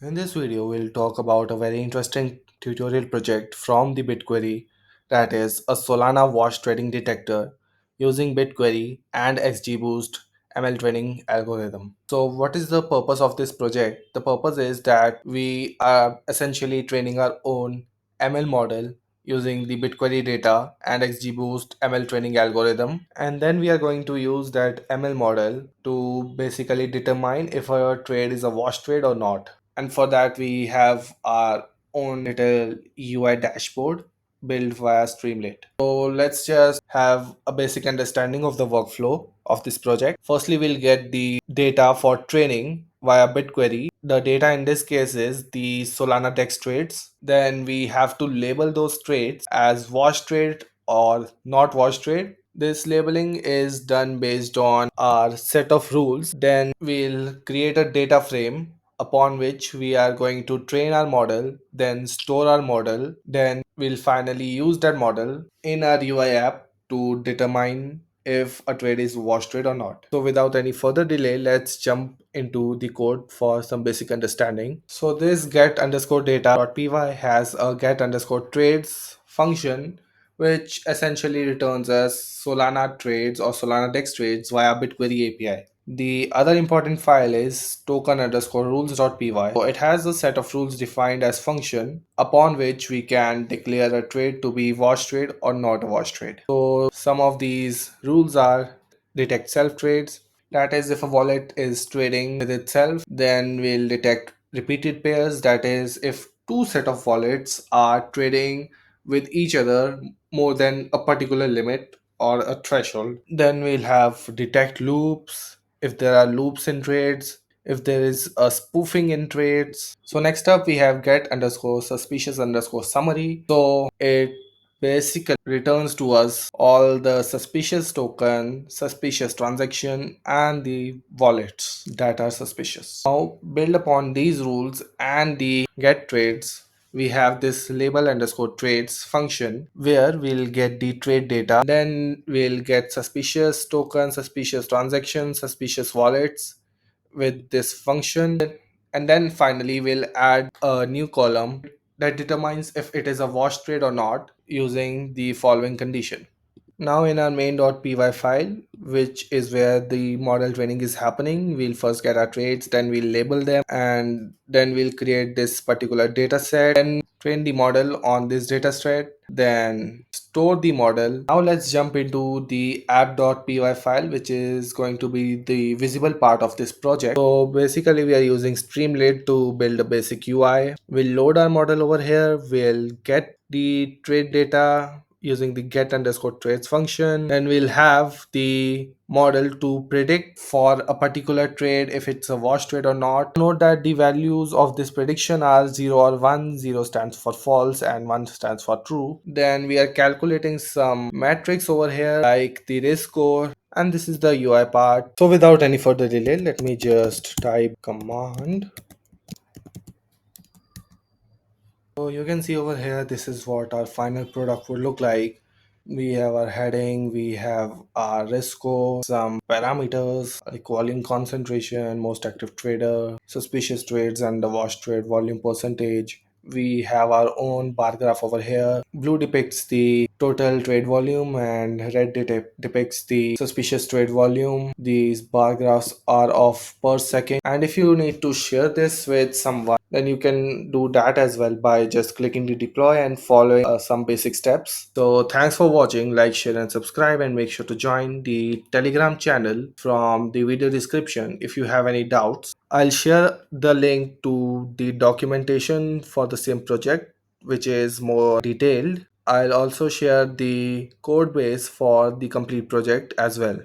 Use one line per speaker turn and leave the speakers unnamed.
In this video, we'll talk about a very interesting tutorial project from the Bitquery, that is a Solana wash trading detector using Bitquery and XGBoost ML training algorithm. So what is the purpose of this project? The purpose is that we are essentially training our own ML model using the Bitquery data and XGBoost ML training algorithm, and then we are going to use that ML model to basically determine if a trade is a wash trade or not. And for that we have our own little UI dashboard built via Streamlit. So let's just have a basic understanding of the workflow of this project. Firstly, we'll get the data for training via BitQuery. The data in this case is the Solana DEX trades. Then we have to label those trades as wash trade or not wash trade. This labeling is done based on our set of rules. Then we'll create a data frame upon which we are going to train our model, then store our model, then we'll finally use that model in our UI app to determine if a trade is wash trade or not. So without any further delay, let's jump into the code for some basic understanding. So this get underscore data.py has a get underscore trades function which essentially returns us Solana trades or Solana DEX trades via BitQuery API. The other important file is token underscore rules.py. So it has a set of rules defined as function upon which we can declare a trade to be wash trade or not a wash trade. So some of these rules are detect self trades. That is, if a wallet is trading with itself, then we'll detect repeated pairs. That is, if two set of wallets are trading with each other more than a particular limit or a threshold. Then we'll have detect loops, if there are loops in trades, if there is a spoofing in trades. So next up we have get underscore suspicious underscore summary. So it basically returns to us all the suspicious token, suspicious transaction, and the wallets that are suspicious. Now build upon these rules and the get trades, we have this label underscore trades function where we'll get the trade data. Then we'll get suspicious token, suspicious transactions, suspicious wallets with this function. And then finally we'll add a new column that determines if it is a wash trade or not using the following condition. Now in our main.py file, which is where the model training is happening, we'll first get our trades, then we'll label them, and then we'll create this particular data set, then train the model on this data set, then store the model. Now let's jump into the app.py file, which is going to be the visible part of this project. So basically we are using Streamlit to build a basic UI. We'll load our model over here, we'll get the trade data using the get underscore trades function. Then we'll have the model to predict for a particular trade if it's a wash trade or not. Note that the values of this prediction are 0 or 1. 0 stands for false and 1 stands for true. Then we are calculating some metrics over here like the risk score, and this is the UI part. So without any further delay, let me just type command. So you can see over here, this is what our final product would look like. We have our heading, we have our risk score, some parameters like volume concentration, most active trader, suspicious trades, and the wash trade volume percentage. We have our own bar graph over here. Blue depicts the total trade volume and red depicts the suspicious trade volume. These bar graphs are of per second, and if you need to share this with someone, then you can do that as well by just clicking the deploy and following some basic steps. So thanks for watching. Like, share, and subscribe, and make sure to join the Telegram channel from the video description if you have any doubts. I'll share the link to the documentation for the same project, which is more detailed. I'll also share the code base for the complete project as well.